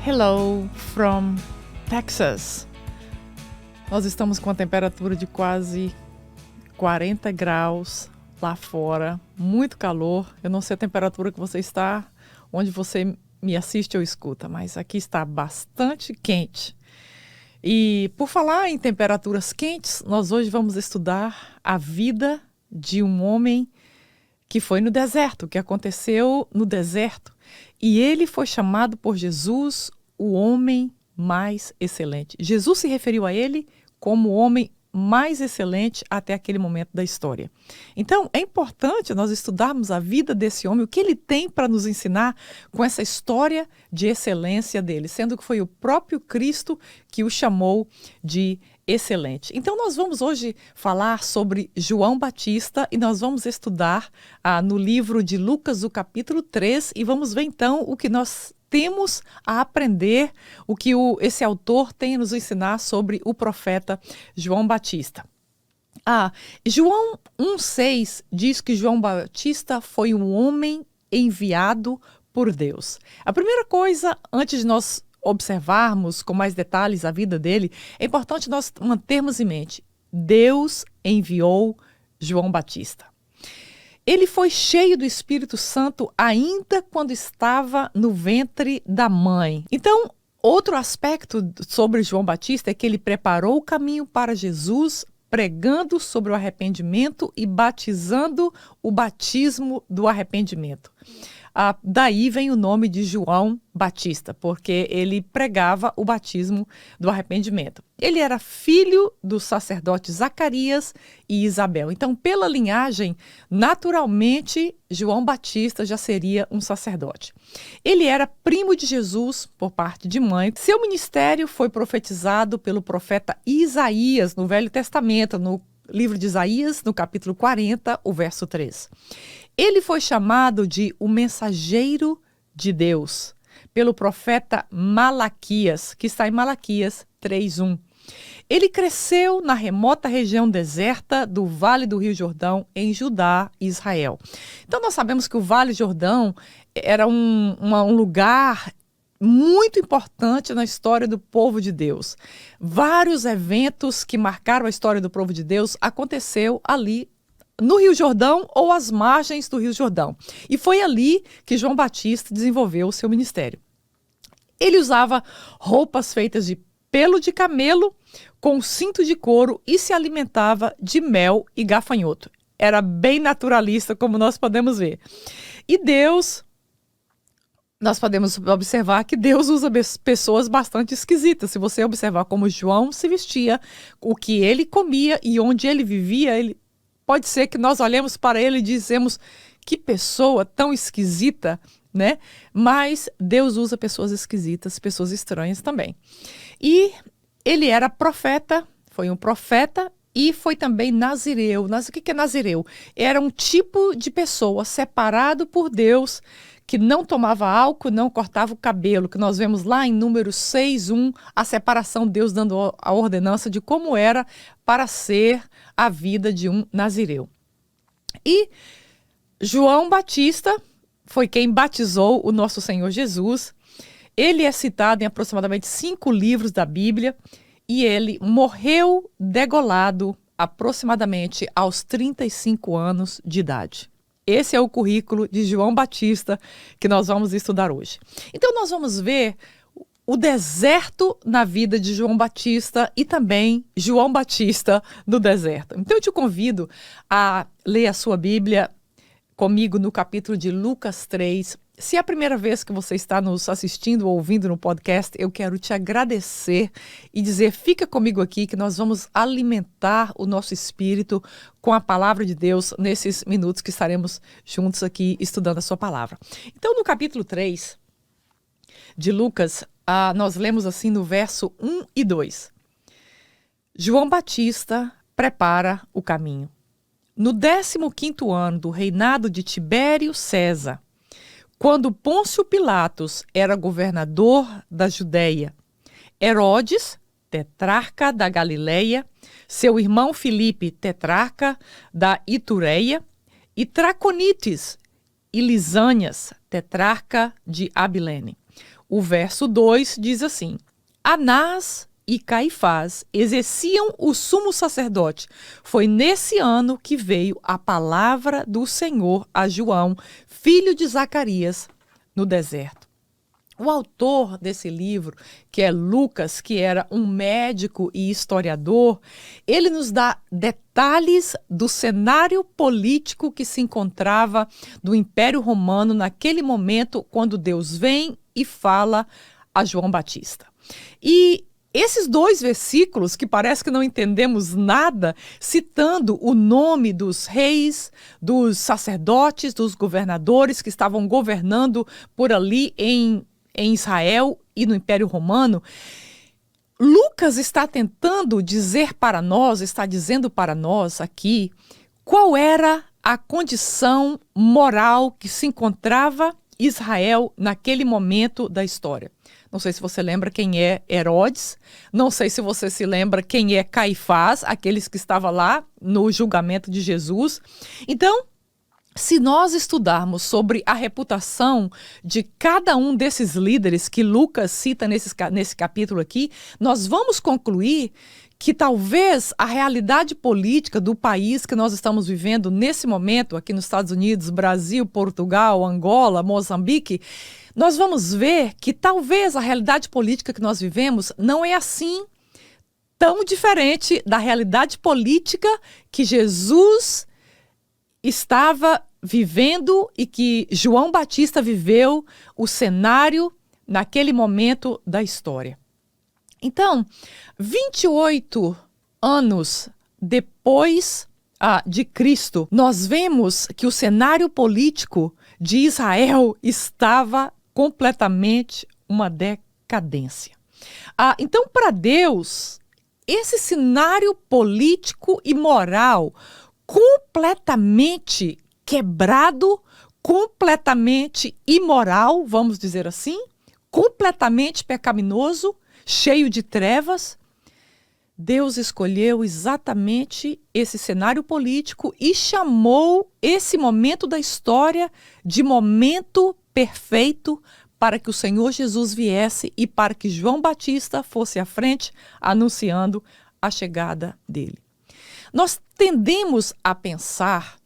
Hello from Texas. Nós estamos com a temperatura de quase 40 graus lá fora, muito calor. Eu não sei a temperatura que você está, onde você me assiste ou escuta, mas aqui está bastante quente. E por falar em temperaturas quentes, nós hoje vamos estudar a vida de um homem que foi no deserto, que aconteceu no deserto. E ele foi chamado por Jesus o homem mais excelente. Jesus se referiu a ele como o homem mais excelente até aquele momento da história. Então, é importante nós estudarmos a vida desse homem, o que ele tem para nos ensinar com essa história de excelência dele, sendo que foi o próprio Cristo que o chamou de excelente. Então, nós vamos hoje falar sobre João Batista e nós vamos estudar no livro de Lucas, o capítulo 3, e vamos ver então o que nós temos a aprender, o que esse autor tem a nos ensinar sobre o profeta João Batista. João 1,6 diz que João Batista foi um homem enviado por Deus. A primeira coisa, antes de nós observarmos com mais detalhes a vida dele, é importante nós mantermos em mente: Deus enviou João Batista. Ele foi cheio do Espírito Santo ainda quando estava no ventre da mãe. Então, outro aspecto sobre João Batista é que ele preparou o caminho para Jesus, pregando sobre o arrependimento e batizando o batismo do arrependimento. Daí vem o nome de João Batista, porque ele pregava o batismo do arrependimento. Ele era filho dos sacerdotes Zacarias e Isabel. Então, pela linhagem, naturalmente, João Batista já seria um sacerdote. Ele era primo de Jesus por parte de mãe. Seu ministério foi profetizado pelo profeta Isaías no Velho Testamento, no livro de Isaías, no capítulo 40, o verso 3. Ele foi chamado de o mensageiro de Deus pelo profeta Malaquias, que está em Malaquias 3:1. Ele cresceu na remota região deserta do Vale do Rio Jordão, em Judá, Israel. Então nós sabemos que o Vale Jordão era um lugar muito importante na história do povo de Deus. Vários eventos que marcaram a história do povo de Deus aconteceu ali no Rio Jordão ou às margens do Rio Jordão. E foi ali que João Batista desenvolveu o seu ministério. Ele usava roupas feitas de pelo de camelo com cinto de couro e se alimentava de mel e gafanhoto. Era bem naturalista, como nós podemos ver. E nós podemos observar que Deus usa pessoas bastante esquisitas. Se você observar como João se vestia, o que ele comia e onde ele vivia, pode ser que nós olhemos para ele e dizemos: que pessoa tão esquisita, né? Mas Deus usa pessoas esquisitas, pessoas estranhas também. E ele era profeta, foi um profeta e foi também nazireu. O que é nazireu? Era um tipo de pessoa separado por Deus, que não tomava álcool, não cortava o cabelo, que nós vemos lá em Números 6:1, a separação, Deus dando a ordenança de como era para ser a vida de um nazireu. E João Batista foi quem batizou o nosso Senhor Jesus. Ele é citado em aproximadamente 5 livros da Bíblia e ele morreu degolado aproximadamente aos 35 anos de idade. Esse é o currículo de João Batista que nós vamos estudar hoje. Então nós vamos ver o deserto na vida de João Batista e também João Batista no deserto. Então eu te convido a ler a sua Bíblia comigo no capítulo de Lucas 3. Se é a primeira vez que você está nos assistindo ou ouvindo no podcast, eu quero te agradecer e dizer: fica comigo aqui que nós vamos alimentar o nosso espírito com a palavra de Deus nesses minutos que estaremos juntos aqui estudando a sua palavra. Então, no capítulo 3 de Lucas, nós lemos assim no verso 1 e 2. João Batista prepara o caminho. No 15º ano do reinado de Tibério César, quando Pôncio Pilatos era governador da Judéia, Herodes, tetrarca da Galileia, seu irmão Filipe, tetrarca da Itureia, e Traconites e Lisânias, tetrarca de Abilene. O verso 2 diz assim: Anás e Caifás exerciam o sumo sacerdote. Foi nesse ano que veio a palavra do Senhor a João, filho de Zacarias, no deserto. O autor desse livro, que é Lucas, que era um médico e historiador, ele nos dá detalhes do cenário político que se encontrava do Império Romano naquele momento, quando Deus vem e fala a João Batista. E esses 2 versículos, que parece que não entendemos nada, citando o nome dos reis, dos sacerdotes, dos governadores que estavam governando por ali em Israel e no Império Romano, Lucas está tentando dizer para nós, está dizendo para nós aqui, qual era a condição moral que se encontrava Israel naquele momento da história. Não sei se você lembra quem é Herodes, não sei se você se lembra quem é Caifás, aqueles que estavam lá no julgamento de Jesus. Então, se nós estudarmos sobre a reputação de cada um desses líderes que Lucas cita nesse capítulo aqui, nós vamos concluir que talvez a realidade política do país que nós estamos vivendo nesse momento, aqui nos Estados Unidos, Brasil, Portugal, Angola, Moçambique, nós vamos ver que talvez a realidade política que nós vivemos não é assim tão diferente da realidade política que Jesus estava vivendo e que João Batista viveu, o cenário naquele momento da história. Então, 28 anos depois de Cristo, nós vemos que o cenário político de Israel estava completamente uma decadência. Então, para Deus, esse cenário político e moral completamente quebrado, completamente imoral, vamos dizer assim, completamente pecaminoso, cheio de trevas, Deus escolheu exatamente esse cenário político e chamou esse momento da história de momento perfeito para que o Senhor Jesus viesse e para que João Batista fosse à frente anunciando a chegada dele. Nós tendemos a pensar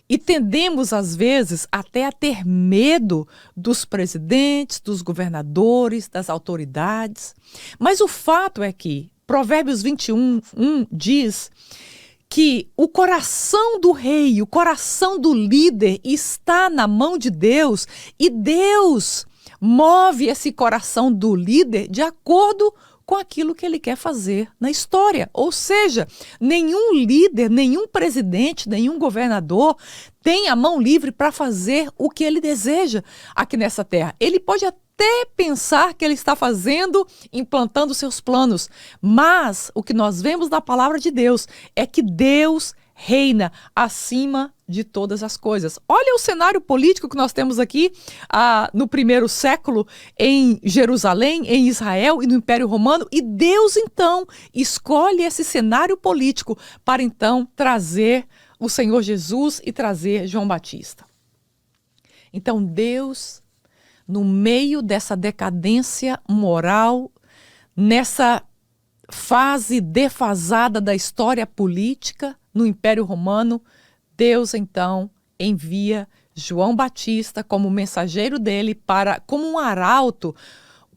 e tendemos, às vezes, até a ter medo dos presidentes, dos governadores, das autoridades. Mas o fato é que Provérbios 21:1 diz que o coração do rei, o coração do líder está na mão de Deus e Deus move esse coração do líder de acordo com aquilo que ele quer fazer na história. Ou seja, nenhum líder, nenhum presidente, nenhum governador tem a mão livre para fazer o que ele deseja aqui nessa terra. Ele pode até pensar que ele está fazendo, implantando seus planos, mas o que nós vemos na palavra de Deus é que Deus reina acima de todas as coisas. Olha o cenário político que nós temos aqui no primeiro século em Jerusalém, em Israel e no Império Romano, e Deus então escolhe esse cenário político para então trazer o Senhor Jesus e trazer João Batista. Então Deus, no meio dessa decadência moral, nessa fase defasada da história política no Império Romano, Deus então envia João Batista como mensageiro dele como um arauto.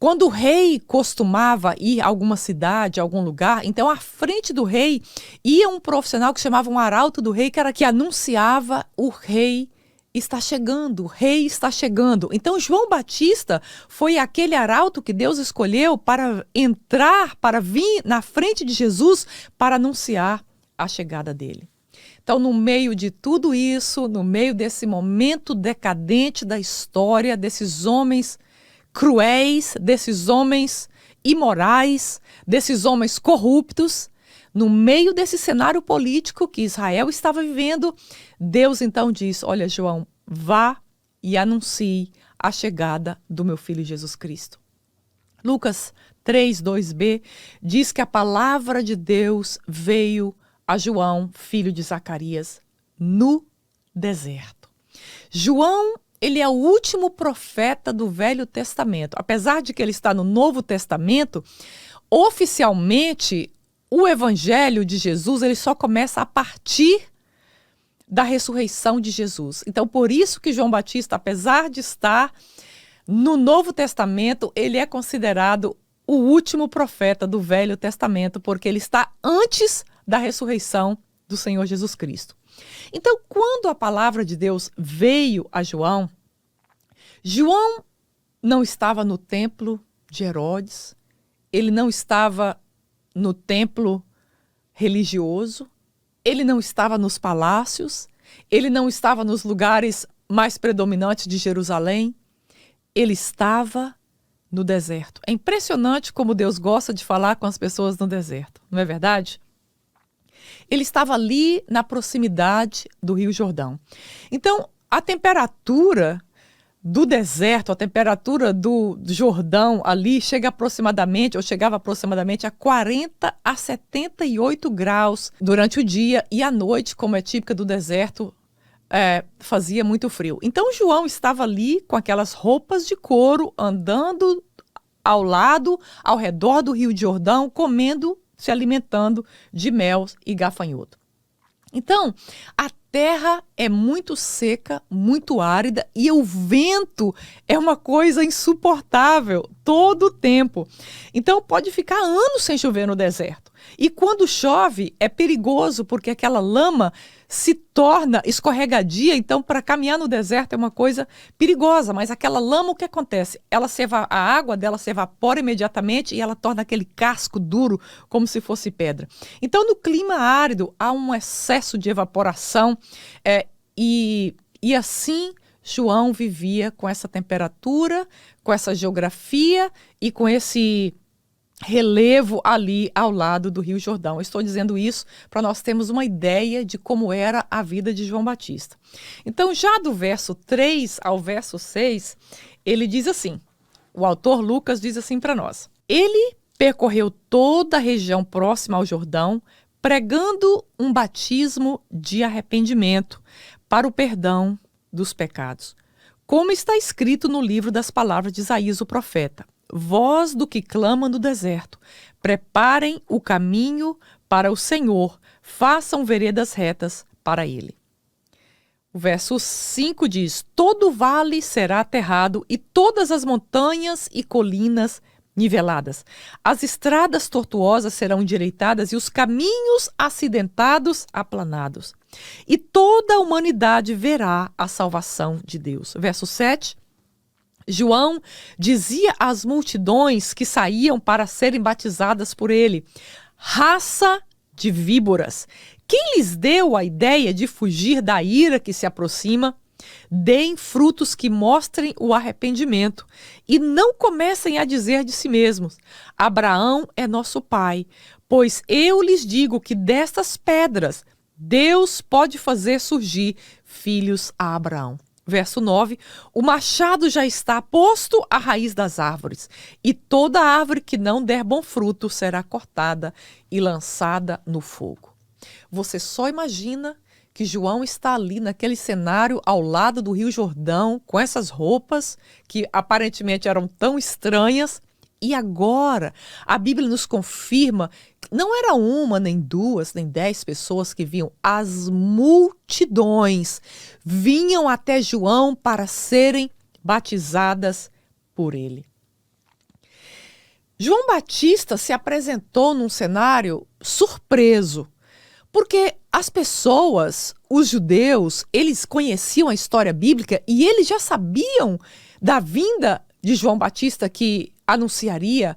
Quando o rei costumava ir a alguma cidade, a algum lugar, então à frente do rei ia um profissional que chamava um arauto do rei, que anunciava: o rei está chegando, o rei está chegando. Então João Batista foi aquele arauto que Deus escolheu para entrar, para vir na frente de Jesus, para anunciar a chegada dele. Então, no meio de tudo isso, no meio desse momento decadente da história, desses homens cruéis, desses homens imorais, desses homens corruptos, no meio desse cenário político que Israel estava vivendo, Deus então diz: olha, João, vá e anuncie a chegada do meu filho Jesus Cristo. Lucas 3:2b diz que a palavra de Deus veio a João, filho de Zacarias, no deserto. João ele é o último profeta do Velho Testamento. Apesar de que ele está no Novo Testamento, oficialmente o Evangelho de Jesus ele só começa a partir da ressurreição de Jesus. Então, por isso que João Batista, apesar de estar no Novo Testamento, ele é considerado o último profeta do Velho Testamento, porque ele está antes da ressurreição do Senhor Jesus Cristo. Então, quando a palavra de Deus veio a João, João não estava no templo de Herodes, ele não estava no templo religioso, ele não estava nos palácios, ele não estava nos lugares mais predominantes de Jerusalém, ele estava no deserto. É impressionante como Deus gosta de falar com as pessoas no deserto, não é verdade? Ele estava ali na proximidade do Rio Jordão. Então, a temperatura do deserto, a temperatura do Jordão ali chegava aproximadamente a 40 a 78 graus durante o dia e à noite, como é típica do deserto, fazia muito frio. Então João estava ali com aquelas roupas de couro, andando ao redor do Rio Jordão, comendo, se alimentando de mel e gafanhoto. Então, a terra é muito seca, muito árida e o vento é uma coisa insuportável todo o tempo. Então, pode ficar anos sem chover no deserto. E quando chove, é perigoso porque aquela lama se torna escorregadia. Então, para caminhar no deserto é uma coisa perigosa. Mas aquela lama, o que acontece? A água dela se evapora imediatamente e ela torna aquele casco duro como se fosse pedra. Então, no clima árido, há um excesso de evaporação e assim João vivia com essa temperatura, com essa geografia e com esse relevo ali ao lado do Rio Jordão. Eu estou dizendo isso para nós termos uma ideia de como era a vida de João Batista. Então, já do verso 3 ao verso 6, ele diz assim, o autor Lucas diz assim para nós: ele percorreu toda a região próxima ao Jordão, pregando um batismo de arrependimento para o perdão dos pecados, como está escrito no livro das palavras de Isaías o profeta: voz do que clama no deserto, preparem o caminho para o Senhor, façam veredas retas para ele. O verso 5 diz: todo vale será aterrado e todas as montanhas e colinas niveladas. As estradas tortuosas serão endireitadas e os caminhos acidentados aplanados. E toda a humanidade verá a salvação de Deus. Verso 7. João dizia às multidões que saíam para serem batizadas por ele: raça de víboras, quem lhes deu a ideia de fugir da ira que se aproxima? Deem frutos que mostrem o arrependimento e não comecem a dizer de si mesmos: Abraão é nosso pai, pois eu lhes digo que destas pedras Deus pode fazer surgir filhos a Abraão. Verso 9, o machado já está posto à raiz das árvores, e toda árvore que não der bom fruto será cortada e lançada no fogo. Você só imagina que João está ali naquele cenário ao lado do Rio Jordão, com essas roupas que aparentemente eram tão estranhas. E agora a Bíblia nos confirma que não era uma, nem duas, nem 10 pessoas que vinham. As multidões vinham até João para serem batizadas por ele. João Batista se apresentou num cenário surpreso, porque as pessoas, os judeus, eles conheciam a história bíblica e eles já sabiam da vinda de João Batista, que anunciaria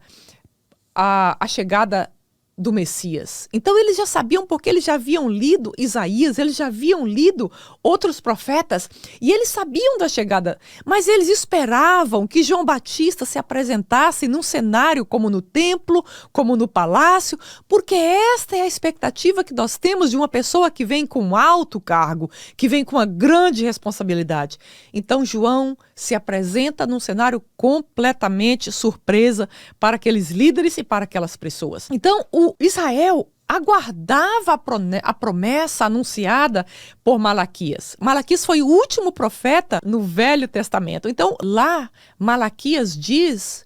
a chegada do Messias. Então eles já sabiam, porque eles já haviam lido Isaías, eles já haviam lido outros profetas e eles sabiam da chegada, mas eles esperavam que João Batista se apresentasse num cenário como no templo, como no palácio, porque esta é a expectativa que nós temos de uma pessoa que vem com um alto cargo, que vem com uma grande responsabilidade. Então João se apresenta num cenário completamente surpresa para aqueles líderes e para aquelas pessoas. Então, o Israel aguardava a promessa anunciada por Malaquias. Malaquias foi o último profeta no Velho Testamento. Então, lá, Malaquias diz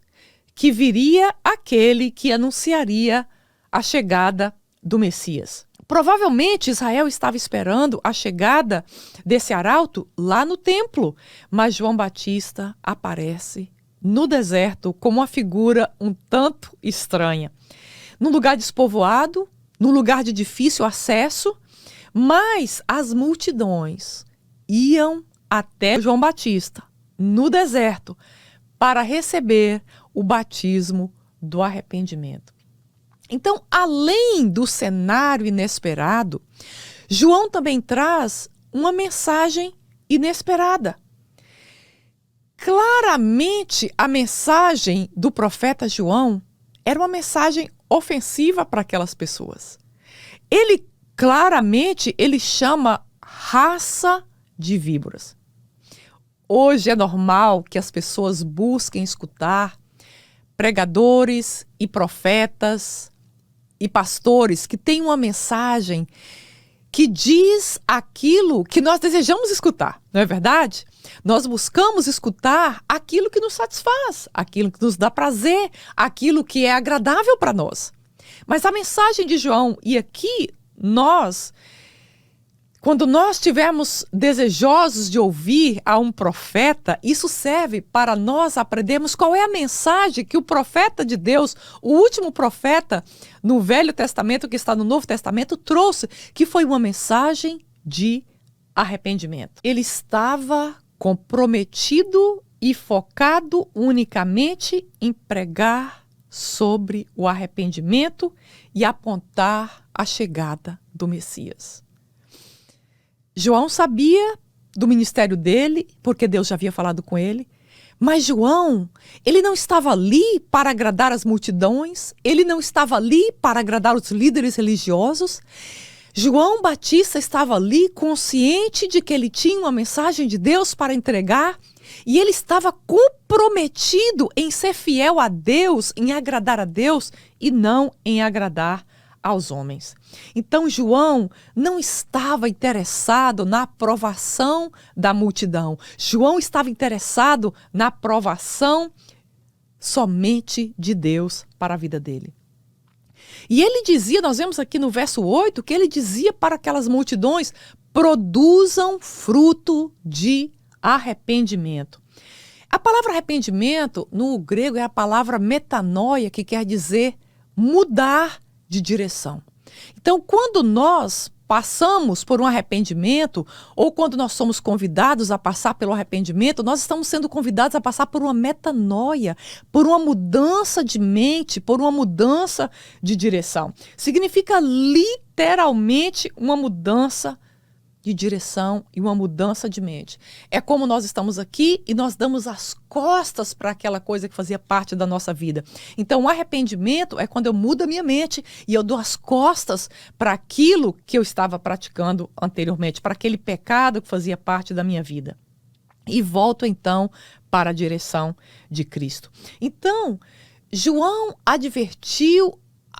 que viria aquele que anunciaria a chegada do Messias. Provavelmente Israel estava esperando a chegada desse arauto lá no templo, mas João Batista aparece no deserto como uma figura um tanto estranha. Num lugar despovoado, num lugar de difícil acesso, mas as multidões iam até João Batista, no deserto, para receber o batismo do arrependimento. Então, além do cenário inesperado, João também traz uma mensagem inesperada. Claramente, a mensagem do profeta João era uma mensagem ofensiva para aquelas pessoas. Ele chama raça de víboras. Hoje é normal que as pessoas busquem escutar pregadores e profetas e pastores que têm uma mensagem que diz aquilo que nós desejamos escutar, não é verdade? Nós buscamos escutar aquilo que nos satisfaz, aquilo que nos dá prazer, aquilo que é agradável para nós. Mas a mensagem de João, e aqui quando nós estivermos desejosos de ouvir a um profeta, isso serve para nós aprendermos qual é a mensagem que o profeta de Deus, o último profeta no Velho Testamento que está no Novo Testamento, trouxe, que foi uma mensagem de arrependimento. Ele estava comprometido e focado unicamente em pregar sobre o arrependimento e apontar a chegada do Messias. João sabia do ministério dele, porque Deus já havia falado com ele, mas João, ele não estava ali para agradar as multidões, ele não estava ali para agradar os líderes religiosos. João Batista estava ali consciente de que ele tinha uma mensagem de Deus para entregar e ele estava comprometido em ser fiel a Deus, em agradar a Deus e não em agradar aos homens. Então João não estava interessado na aprovação da multidão. João estava interessado na aprovação somente de Deus para a vida dele. E ele dizia, nós vemos aqui no verso 8, que ele dizia para aquelas multidões: produzam fruto de arrependimento. A palavra arrependimento no grego é a palavra metanoia, que quer dizer mudar de direção. Então, quando nós passamos por um arrependimento, ou quando nós somos convidados a passar pelo arrependimento, nós estamos sendo convidados a passar por uma metanoia, por uma mudança de mente, por uma mudança de direção. Significa literalmente uma mudança de direção e uma mudança de mente. É como nós estamos aqui e nós damos as costas para aquela coisa que fazia parte da nossa vida. Então, o arrependimento é quando eu mudo a minha mente e eu dou as costas para aquilo que eu estava praticando anteriormente, para aquele pecado que fazia parte da minha vida. E volto, então, para a direção de Cristo. Então, João advertiu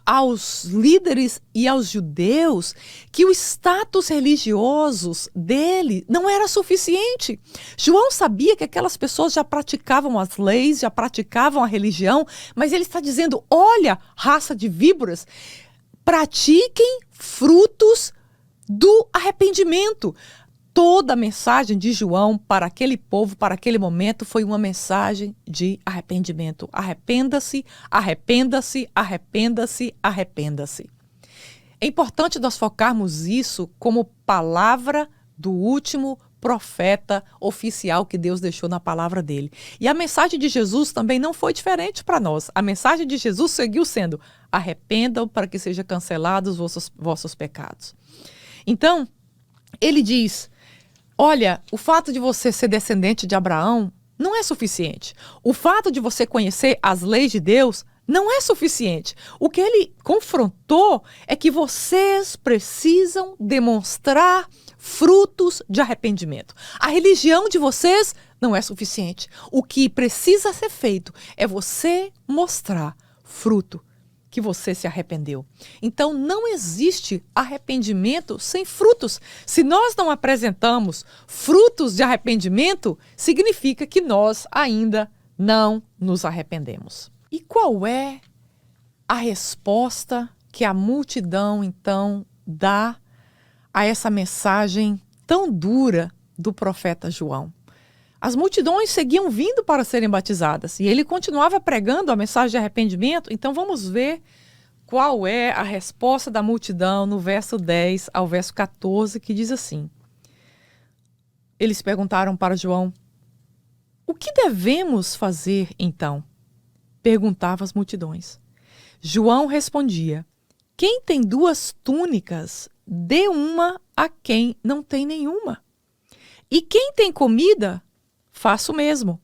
aos líderes e aos judeus que o status religioso dele não era suficiente. João sabia que aquelas pessoas já praticavam as leis, já praticavam a religião, mas ele está dizendo: olha, raça de víboras, pratiquem frutos do arrependimento. Toda a mensagem de João para aquele povo, para aquele momento, foi uma mensagem de arrependimento. Arrependa-se, arrependa-se, arrependa-se, arrependa-se. É importante nós focarmos isso como palavra do último profeta oficial que Deus deixou na palavra dele. E a mensagem de Jesus também não foi diferente para nós. A mensagem de Jesus seguiu sendo: arrependam para que sejam cancelados vossos pecados. Então, ele diz: olha, o fato de você ser descendente de Abraão não é suficiente. O fato de você conhecer as leis de Deus não é suficiente. O que ele confrontou é que vocês precisam demonstrar frutos de arrependimento. A religião de vocês não é suficiente. O que precisa ser feito é você mostrar fruto que você se arrependeu. Então, não existe arrependimento sem frutos. Se nós não apresentamos frutos de arrependimento, significa que nós ainda não nos arrependemos. E qual é a resposta que a multidão, então, dá a essa mensagem tão dura do profeta João? As multidões seguiam vindo para serem batizadas e ele continuava pregando a mensagem de arrependimento. Então vamos ver qual é a resposta da multidão no verso 10 ao verso 14, que diz assim: eles perguntaram para João: o que devemos fazer então? Perguntavam as multidões. João respondia: quem tem 2 túnicas, dê uma a quem não tem nenhuma. E quem tem comida, faça o mesmo.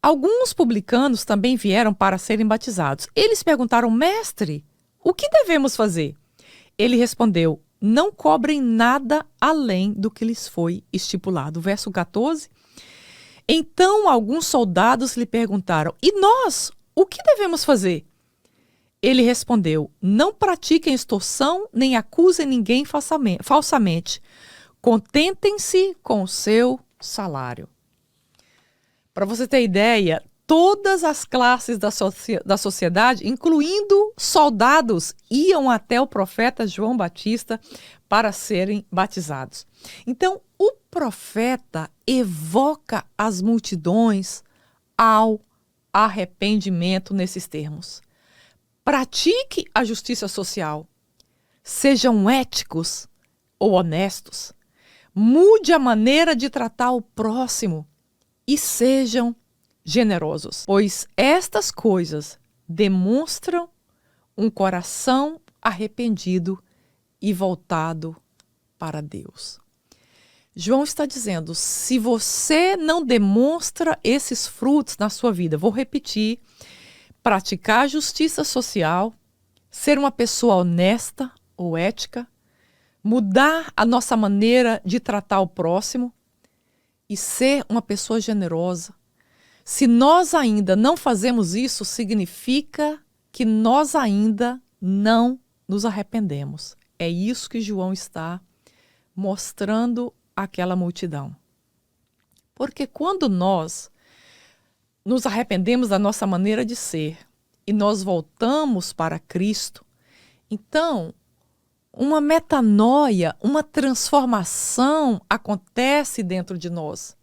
Alguns publicanos também vieram para serem batizados. Eles perguntaram: mestre, o que devemos fazer? Ele respondeu: não cobrem nada além do que lhes foi estipulado. Verso 14. Então alguns soldados lhe perguntaram: e nós, o que devemos fazer? Ele respondeu: não pratiquem extorsão, nem acusem ninguém falsamente. Contentem-se com o seu salário. Para você ter ideia, todas as classes da sociedade, incluindo soldados, iam até o profeta João Batista para serem batizados. Então, o profeta evoca as multidões ao arrependimento nesses termos. Pratique a justiça social. Sejam éticos ou honestos. Mude a maneira de tratar o próximo. E sejam generosos, pois estas coisas demonstram um coração arrependido e voltado para Deus. João está dizendo: se você não demonstra esses frutos na sua vida, vou repetir, praticar a justiça social, ser uma pessoa honesta ou ética, mudar a nossa maneira de tratar o próximo, e ser uma pessoa generosa. Se nós ainda não fazemos isso, significa que nós ainda não nos arrependemos. É isso que João está mostrando àquela multidão. Porque quando nós nos arrependemos da nossa maneira de ser e nós voltamos para Cristo, então uma metanoia, uma transformação acontece dentro de nós.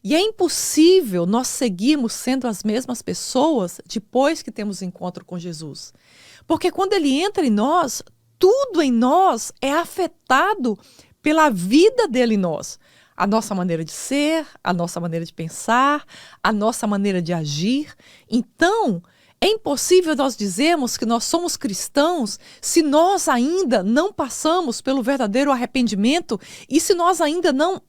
E é impossível nós seguirmos sendo as mesmas pessoas depois que temos encontro com Jesus. Porque quando ele entra em nós, tudo em nós é afetado pela vida dele em nós. A nossa maneira de ser, a nossa maneira de pensar, a nossa maneira de agir. Então, é impossível nós dizermos que nós somos cristãos se nós ainda não passamos pelo verdadeiro arrependimento e se nós ainda não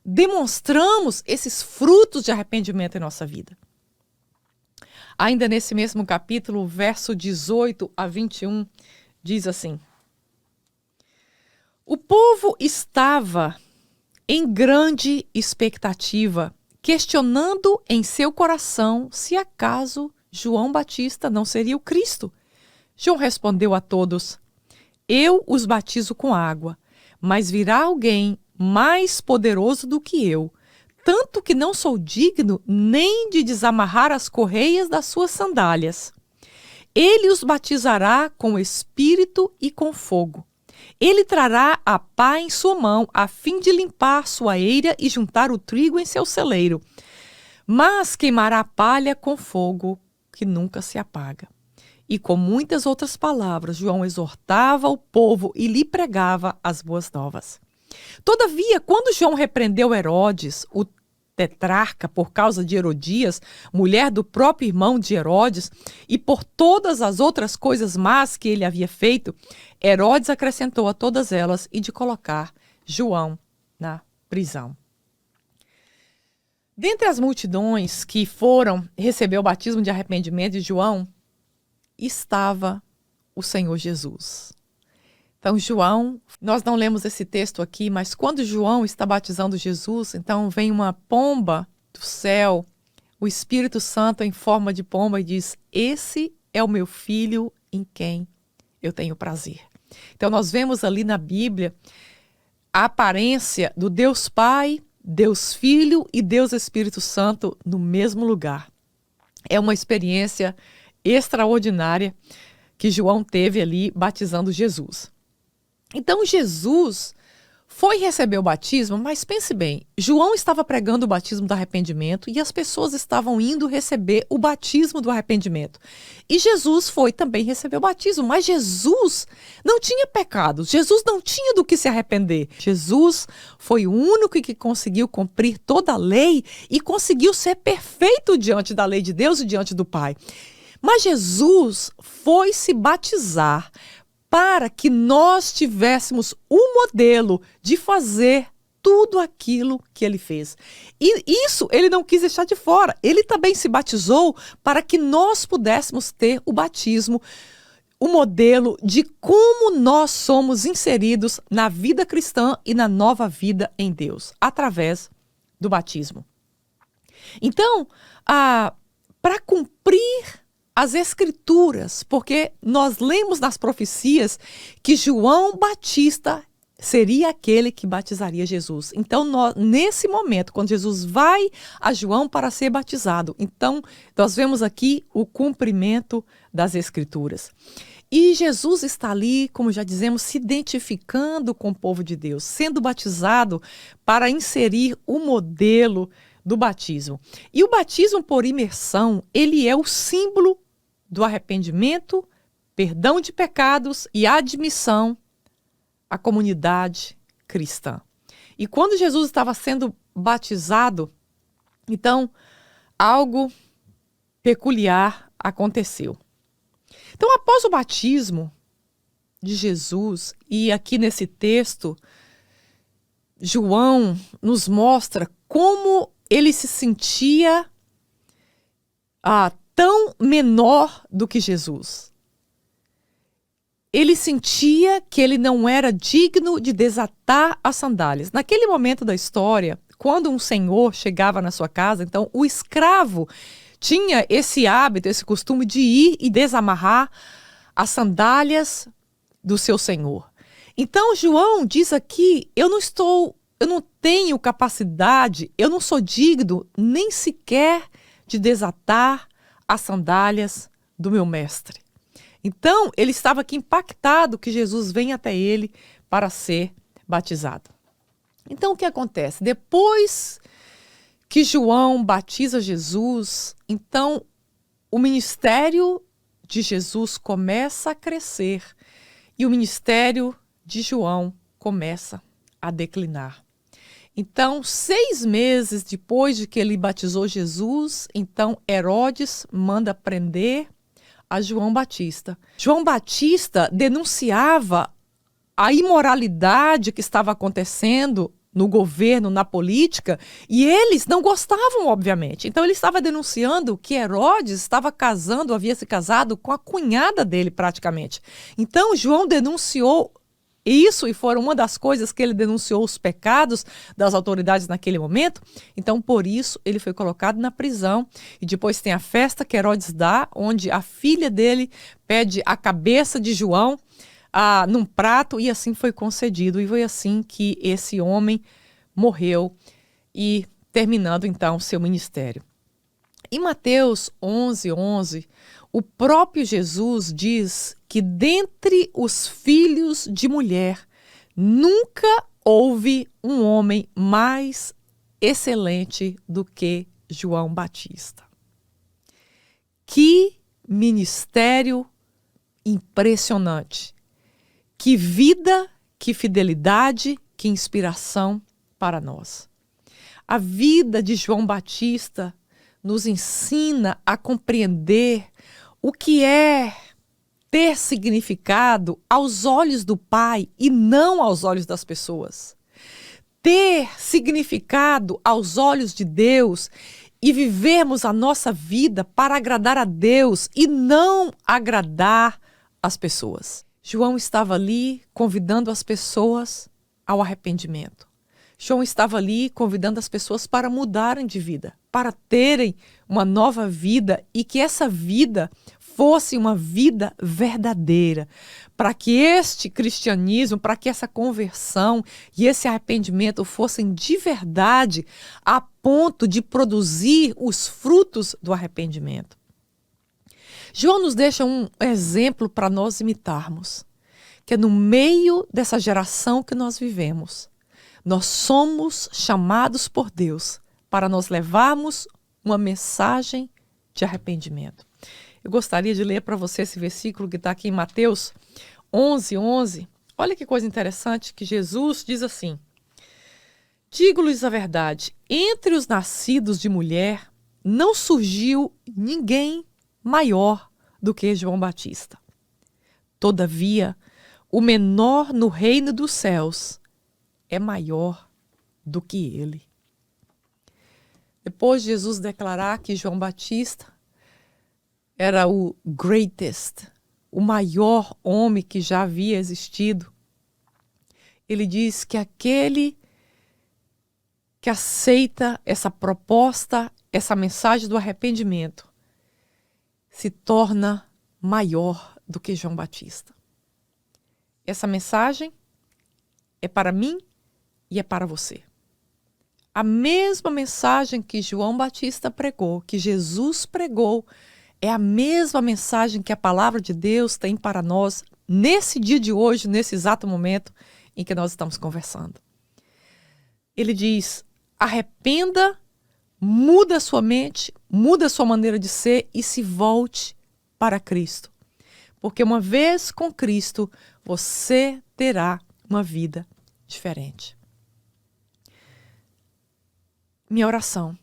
demonstramos esses frutos de arrependimento em nossa vida. Ainda nesse mesmo capítulo, verso 18 a 21, diz assim: o povo estava em grande expectativa, questionando em seu coração se acaso João Batista não seria o Cristo. João respondeu a todos: eu os batizo com água, mas virá alguém mais poderoso do que eu, tanto que não sou digno nem de desamarrar as correias das suas sandálias. Ele os batizará com espírito e com fogo. Ele trará a pá em sua mão, a fim de limpar sua eira e juntar o trigo em seu celeiro. Mas queimará a palha com fogo que nunca se apaga. E com muitas outras palavras, João exortava o povo e lhe pregava as boas novas. Todavia, quando João repreendeu Herodes, o tetrarca, por causa de Herodias, mulher do próprio irmão de Herodes, e por todas as outras coisas más que ele havia feito, Herodes acrescentou a todas elas e de colocar João na prisão. Dentre as multidões que foram receber o batismo de arrependimento de João, estava o Senhor Jesus. Então, João, nós não lemos esse texto aqui, mas quando João está batizando Jesus, então vem uma pomba do céu, o Espírito Santo em forma de pomba e diz: esse é o meu filho em quem eu tenho prazer. Então nós vemos ali na Bíblia a aparência do Deus Pai, Deus Filho e Deus Espírito Santo no mesmo lugar. É uma experiência extraordinária que João teve ali batizando Jesus. Então Jesus foi receber o batismo, mas pense bem, João estava pregando o batismo do arrependimento e as pessoas estavam indo receber o batismo do arrependimento. E Jesus foi também receber o batismo, mas Jesus não tinha pecados, Jesus não tinha do que se arrepender. Jesus foi o único que conseguiu cumprir toda a lei e conseguiu ser perfeito diante da lei de Deus e diante do Pai. Mas Jesus foi se batizar para que nós tivéssemos um modelo de fazer tudo aquilo que ele fez. E isso ele não quis deixar de fora. Ele também se batizou para que nós pudéssemos ter o batismo, o modelo de como nós somos inseridos na vida cristã e na nova vida em Deus, através do batismo. Então, para cumprir as Escrituras, porque nós lemos nas profecias que João Batista seria aquele que batizaria Jesus. Então, nesse momento, quando Jesus vai a João para ser batizado, então nós vemos aqui o cumprimento das Escrituras. E Jesus está ali, como já dizemos, se identificando com o povo de Deus, sendo batizado para inserir o modelo do batismo. E o batismo por imersão, ele é o símbolo do arrependimento, perdão de pecados e admissão à comunidade cristã. E quando Jesus estava sendo batizado, então algo peculiar aconteceu. Então, após o batismo de Jesus, e aqui nesse texto, João nos mostra como ele se sentia tão menor do que Jesus. Ele sentia que ele não era digno de desatar as sandálias. Naquele momento da história, quando um senhor chegava na sua casa, então o escravo tinha esse hábito, esse costume de ir e desamarrar as sandálias do seu senhor. Então João diz aqui, eu não tenho capacidade, eu não sou digno nem sequer de desatar as sandálias do meu mestre. Então, ele estava aqui impactado que Jesus venha até ele para ser batizado. Então, o que acontece? Depois que João batiza Jesus, então o ministério de Jesus começa a crescer e o ministério de João começa a declinar. Então, 6 meses depois de que ele batizou Jesus, então Herodes manda prender a João Batista. João Batista denunciava a imoralidade que estava acontecendo no governo, na política, e eles não gostavam, obviamente. Então ele estava denunciando que Herodes estava casando, havia se casado com a cunhada dele praticamente. Então João denunciou isso e foram uma das coisas que ele denunciou os pecados das autoridades naquele momento. Então, por isso, ele foi colocado na prisão. E depois tem a festa que Herodes dá, onde a filha dele pede a cabeça de João num prato, e assim foi concedido. E foi assim que esse homem morreu, e terminando então seu ministério. Em Mateus 11:11, o próprio Jesus diz que dentre os filhos de mulher nunca houve um homem mais excelente do que João Batista. Que ministério impressionante! Que vida, que fidelidade, que inspiração para nós. A vida de João Batista nos ensina a compreender o que é ter significado aos olhos do Pai e não aos olhos das pessoas. Ter significado aos olhos de Deus e vivermos a nossa vida para agradar a Deus e não agradar as pessoas. João estava ali convidando as pessoas ao arrependimento. João estava ali convidando as pessoas para mudarem de vida, para terem uma nova vida e que essa vida fosse uma vida verdadeira, para que este cristianismo, para que essa conversão e esse arrependimento fossem de verdade a ponto de produzir os frutos do arrependimento. João nos deixa um exemplo para nós imitarmos, que é no meio dessa geração que nós vivemos, nós somos chamados por Deus para nós levarmos uma mensagem de arrependimento. Eu gostaria de ler para você esse versículo que está aqui em Mateus 11:11. Olha que coisa interessante que Jesus diz assim: digo-lhes a verdade, entre os nascidos de mulher não surgiu ninguém maior do que João Batista. Todavia, o menor no reino dos céus é maior do que ele. Depois de Jesus declarar que João Batista era o greatest, o maior homem que já havia existido, ele diz que aquele que aceita essa proposta, essa mensagem do arrependimento, se torna maior do que João Batista. Essa mensagem é para mim e é para você. A mesma mensagem que João Batista pregou, que Jesus pregou, é a mesma mensagem que a palavra de Deus tem para nós nesse dia de hoje, nesse exato momento em que nós estamos conversando. Ele diz: arrependa, muda a sua mente, muda a sua maneira de ser e se volte para Cristo. Porque uma vez com Cristo, você terá uma vida diferente. Minha oração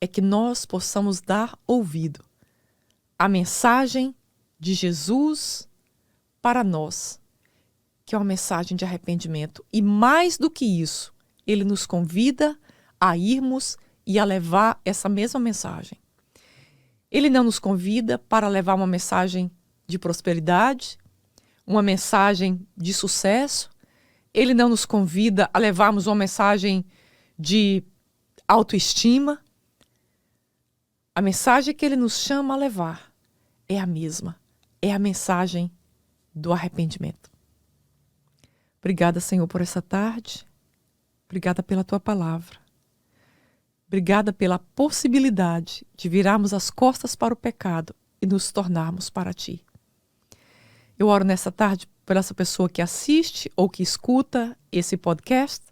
é que nós possamos dar ouvido à mensagem de Jesus para nós, que é uma mensagem de arrependimento. E mais do que isso, ele nos convida a irmos e a levar essa mesma mensagem. Ele não nos convida para levar uma mensagem de prosperidade, uma mensagem de sucesso. Ele não nos convida a levarmos uma mensagem de autoestima. A mensagem que ele nos chama a levar é a mesma. É a mensagem do arrependimento. Obrigada, Senhor, por essa tarde. Obrigada pela tua palavra. Obrigada pela possibilidade de virarmos as costas para o pecado e nos tornarmos para ti. Eu oro nessa tarde por essa pessoa que assiste ou que escuta esse podcast,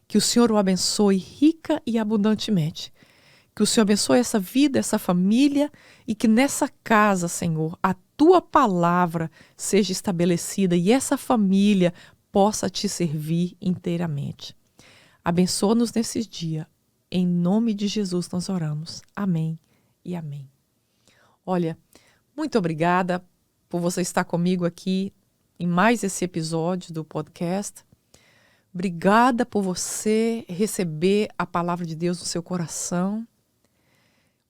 que o Senhor o abençoe rica e abundantemente. Que o Senhor abençoe essa vida, essa família e que nessa casa, Senhor, a tua palavra seja estabelecida e essa família possa te servir inteiramente. Abençoa-nos nesses dias. Em nome de Jesus nós oramos. Amém e amém. Olha, muito obrigada por você estar comigo aqui em mais esse episódio do podcast. Obrigada por você receber a palavra de Deus no seu coração.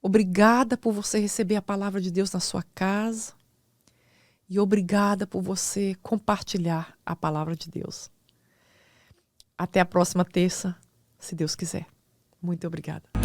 Obrigada por você receber a palavra de Deus na sua casa. E obrigada por você compartilhar a palavra de Deus. Até a próxima terça, se Deus quiser. Muito obrigada.